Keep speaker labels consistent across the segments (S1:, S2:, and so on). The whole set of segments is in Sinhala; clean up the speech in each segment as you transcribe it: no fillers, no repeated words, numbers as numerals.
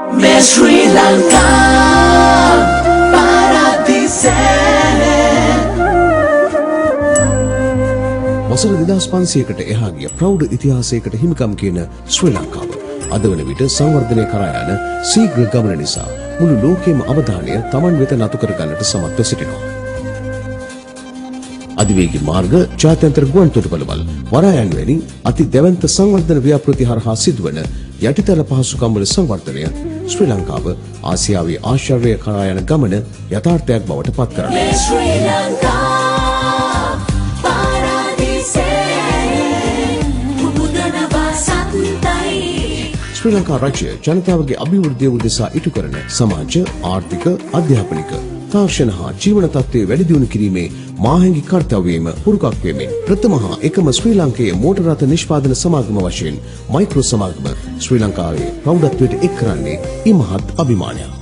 S1: Sri Lanka Paradise වසර 2500කට එහා ගිය ප්‍රෞಢ ඉතිහාසයකට හිමිකම් කියන ශ්‍රී ලංකාව අද වන විට සංවර්ධනය කරා යන ශීඝ්‍ර ගමන නිසා මුළු ලෝකයේම අවධානය Taman වෙත නතු කර ගන්නට සමත්ව සිටිනවා. අධිවේගී මාර්ග, ජාත්‍යන්තර ගුවන් තොටුපළවල්, වරායන් වැනි අති දැවැන්ත සංවර්ධන ව්‍යාපෘති හරහා සිදුවන යටිතල පහසුකම් වල සංවර්ධනය ශ්‍රී ලංකාව ආසියාවේ ආශ්චර්ය කරා යන ගමන යථාර්ථයක් බවට පත් කරනවා. ශ්‍රී ලංකා ශ්‍රී ලංකා රජය ජනතාවගේ අභිවෘද්ධිය උදෙසා ඉටු කරන සමාජ, ආර්ථික, අධ්‍යාපනික, තාක්ෂණ හා ජීවන තත්ත්වය වැඩි දියුණු කිරීමේ මාහැඟි කර්තව්‍යයේම පුරුකක් වෙමින් ප්‍රථම හා එකම ශ්‍රී ලාංකේය මෝටර රථ නිෂ්පාදන සමාගම වශයෙන් මයික්‍රෝ සමාගම ශ්‍රී ලංකාවේ ප්‍රෞಢත්වයට එක් කරන්නේ ඉමහත් අභිමානයක්.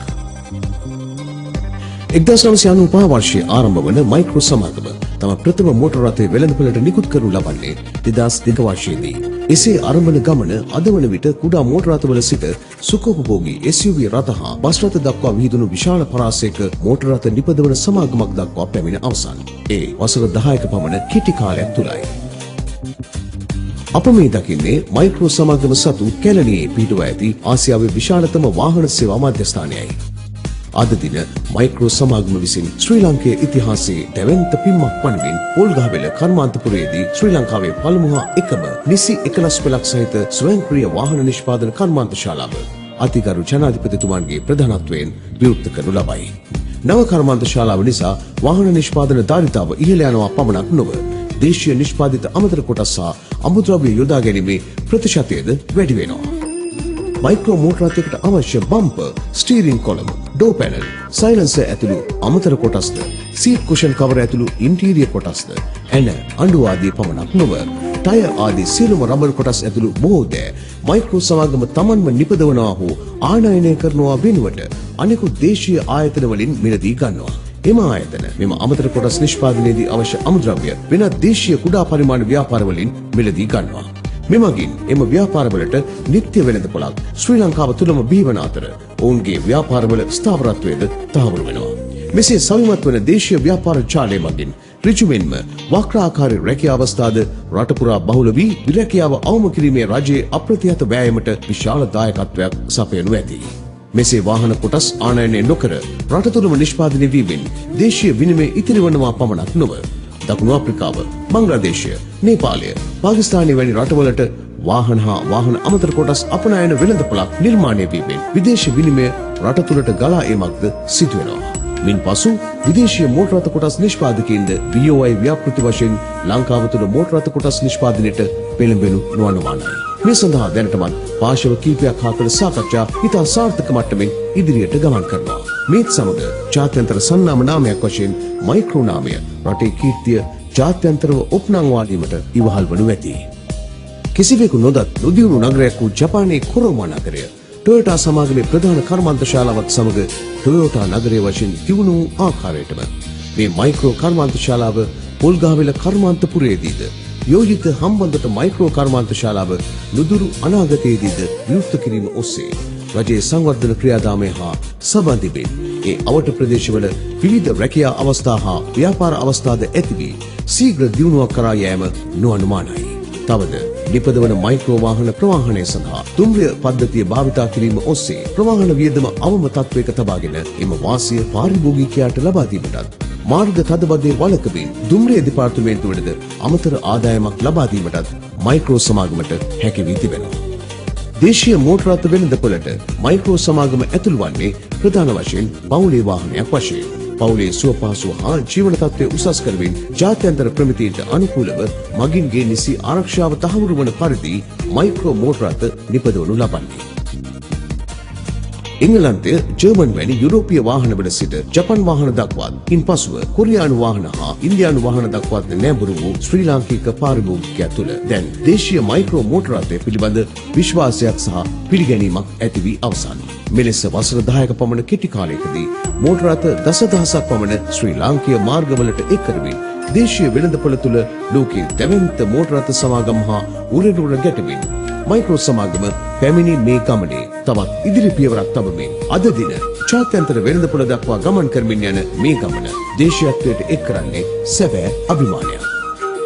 S1: 1995 වර්ෂයේ ආරම්භ වන මයික්‍රෝ සමාගම තම ප්‍රථම මෝටර රථය වෙළඳපළට නිකුත් කරනු ලබන්නේ 2002 වර්ෂයේදී. එසේ ආරම්භන ගමන අද වන විට කුඩා මෝටර රථවල සිට සුඛෝපභෝගී SUV රථ හා බස් රථ දක්වා විහිදුණු විශාල පරාසයක මෝටර රථ නිපදවන සමාගමක් දක්වා පැමිණ අවසන්. ඒ වසර 10ක පමණ කෙටි කාලයක් තුලයි. අප මේ දකින්නේ මයික්‍රෝ සමාගම සතු කැලණියේ පිහිටුවා ඇති ආසියාවේ විශාලතම වාහන සේවා මධ්‍යස්ථානයයි. අද දින මයික්‍රෝ සමාගම විසින් ශ්‍රී ලංකේය ඉතිහාසයේ දැවැන්ත පිම්මක් වනමින් පොල්ගහවෙල කර්මාන්තපුරයේදී ශ්‍රී ලංකාවේ පළමු හා එකම නිසි එකලස් පෙළක් සහිත ස්වයංක්‍රීය වාහන නිෂ්පාදන කර්මාන්තශාලාව අතිගරු ජනාධිපතිතුමන්ගේ ප්‍රධානත්වයෙන් විවෘත කරනු ලබයි. නව කර්මාන්තශාලාව නිසා වාහන නිෂ්පාදන ධාරිතාව ඉහළ යනවා පමණක් නොව දේශීය නිෂ්පාදිත අමතර කොටස් සහ අමුද්‍රව්‍ය යොදා ගැනීමේ ප්‍රතිශතයද වැඩි වෙනවා. මයික්‍රෝ මෝටර රථයකට අවශ්‍ය බම්පර්, ස්ටීරින් කොලම්, ඩෝ පැනල්, සයිලන්සර් ඇතුළු අමතර කොටස්ද, සීට් කුෂන් කවර ඇතුළු ඉන්ටීරියර් කොටස්ද, ඇන, අඬු ආදී පමණක් නොව ටයර් ආදී සියලුම රබර් කොටස් ඇතුළු බොහෝ දෑ මයික්‍රෝ සමාගම තමන්ම නිපදවනවා හෝ ආනයනය කරනවා වෙනුවට අනෙකුත් දේශීය ආයතන වලින් මිලදී ගන්නවා. එම ආයතන මෙම අමතර කොටස් නිෂ්පාදනයේදී අවශ්‍ය අමුද්‍රව්‍ය වෙනත් දේශීය කුඩා පරිමාණ ව්‍යාපාර වලින් මිලදී ගන්නවා. මෙමගින් එම ව්‍යාපාරවලට නිත්‍ය වෙළඳපොළක් ශ්‍රී ලංකාව තුළම බිහිවන අතර ඔවුන්ගේ ව්‍යාපාරවල ස්ථාවරත්වයද තහවුරු වෙනවා. මෙසේ සවිමත් වන දේශීය ව්‍යාපාර ජාලය මගින් ඍජුවෙන්ම වක්‍රාකාරී රැකියා අවස්ථාද රට පුරා බහුල වී විරැකියාව අවම කිරීමේ රජයේ අප්‍රතිහත වෑයමට විශාල දායකත්වයක් සපයනු ඇති. මෙසේ වාහන කොටස් ආනයනය නොකර රට තුළම නිෂ්පාදනය වීමෙන් දේශීය විනිමය ඉතිරි වනවා පමණක් නොව දකුණු අප්‍රිකාව, බංග්ලාදේශය, නේපාලය, පාකිස්තානය වැනි රටවලට වාහන හා වාහන අමතර කොටස් අපනයන වෙළඳපොළක් නිර්මාණය වීමෙන් විදේශ විනිමය රට තුළට ගලා ඒමක්ද සිදු වෙනවා. මින්පසු විදේශීය මෝටර රථ කොටස් නිෂ්පාදකයින්ද BOI ව්‍යාපෘති වශයෙන් ලංකාව තුළ මෝටර රථ කොටස් නිෂ්පාදනයට පෙළඹෙනු නොඅනුමානයි. මේ සඳහා දැනටමත් පාර්ශව කීපයක් හා කළ සාකච්ඡා ඉතා සාර්ථක මට්ටමින් ඉදිරියට ගමන් කරනවා. මේත් සමග ජාත්‍යන්තර සන්නාම නාමයක් වශයෙන් මයික්‍රෝ නාමය රටේ කීර්තිය ජාත්‍යන්තරව ඔප්නංවා දීමට ඉවහල් වනු ඇති. කිසිවෙකු නොදත් නොදියුණු නගරයක් වූ ජපානයේ කොරෝමා නගරය ටොයෝටා සමාගමේ ප්‍රධාන කර්මාන්තශාලාවත් සමග ටොයෝටා නගරය වශයෙන් දියුණු වූ ආකාරයටම මේ මයික්‍රෝ කර්මාන්තශාලාව පොල්ගහවෙල කර්මාන්තපුරයේදීද යෝජිත හම්බන්තොට මයික්‍රෝ කර්මාන්තශාලාව නුදුරු අනාගතයේදීද විවෘත කිරීම ඔස්සේ රජයේ සංවර්ධන ක්‍රියාදාමය හා සම්බන්ධයෙන් ඒ අවට ප්‍රදේශවල විවිධ රැකියා අවස්ථා හා ව්‍යාපාර අවස්ථාද ඇති වී ශීඝ්‍ර දියුණුවක් කරා යෑම නොඅනුමානයි. තවද නිපදවන මයික්‍රෝ වාහන ප්‍රවාහනය සඳහා දුම්රිය පද්ධතිය භාවිතා කිරීම ඔස්සේ ප්‍රවාහන වියදම අවම තත්වයක තබාගෙන එම වාසිය පාරිභෝගිකයාට ලබා දීමටත් මාර්ග තදබදයේ වළකමින් දුම්රිය දෙපාර්තමේන්තුවටද අමතර ආදායමක් ලබා දීමටත් මයික්‍රෝ සමාගමට හැකි වී තිබෙනවා. දේශීය මෝටර රථ වෙළඳපොළට මයික්‍රෝ සමාගම ඇතුළු වන්නේ ප්‍රධාන වශයෙන් පවුලේ වාහනයක් වශයෙන්. පවුලේ සුවපහසුව හා ජීවන තත්ත්වය උසස් කරමින් ජාත්‍යන්තර ප්‍රමිතීන්ට අනුකූලව මගින්ගේ නිසි ආරක්ෂාව තහවුරු වන පරිදි මයික්‍රෝ මෝටර රථ නිපදවනු ලබන්නේ. එංගලන්තය, ජර්මන් වැනි යුරෝපීය වාහනවල සිට ජපන් වාහන දක්වාත් ඉන්පසුව කොරියානු වාහන හා ඉන්දියානු වාහන දක්වාත් නැඹුරු වූ ශ්‍රී ලාංකික පාරිභෝගිකයා තුළ දැන් දේශීය මයික්‍රෝ මෝටර රථය පිළිබඳ විශ්වාසයක් සහ පිළිගැනීමක් ඇති වී අවසන්. මෙලෙස වසර 10ක පමණ කෙටි කාලයකදී මෝටර රථ දසදහසක් පමණ ශ්‍රී ලාංකීය මාර්ගවලට එක් කරමින් දේශීය වෙළඳපොළ තුළ ලෝකයේ දැවැන්ත මෝටර රථ සමාගම් හා උරෙන් උර ගැටෙමින් මයික්‍රෝ සමාගම පැමිණි මේ ගමනේ තවත් ඉදිරි පියවරක් තබමින් අද දින ජාත්‍යන්තර වෙළඳපොළ දක්වා ගමන් කරමින් යන මේ ගමන දේශීයත්වයට එක් කරන්නේ සැබෑ අභිමානයක්.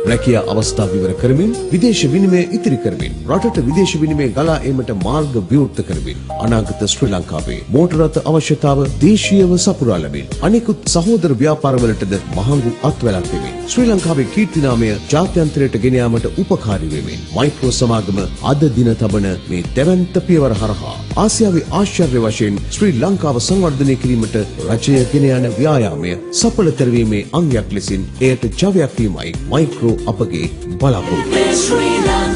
S1: රැකියා අවස්ථා විවර කරමින් විදේශ විනිමය ඉතිරි කරමින් රටට විදේශ විනිමය ගලා ඒමට මාර්ග විවෘත කරමින් අනාගත ශ්‍රී ලංකාවේ මෝටර රථ අවශ්‍යතාව දේශීයව සපුරා ලැබින් අනෙකුත් සහෝදර ව්‍යාපාරවලටද මහඟු අත්වැලක් වෙමින් ශ්‍රී ලංකාවේ කීර්ති නාමය ජාත්‍යන්තරයට ගෙන යාමට උපකාරී වෙමින් මයික්‍රෝ සමාගම අද දින තබන මේ දැවැන්ත පියවර හරහා ආසියාවේ ආශ්චර්ය වශයෙන් ශ්‍රී ලංකාව සංවර්ධනය කිරීමට රජය ගෙන යන ව්‍යායාමය සඵල කරවීමේ අංගයක් ලෙසින් එයට ජවයක් වීමයි මයික්‍රෝ අපගේ බලාපොරොත්තුව.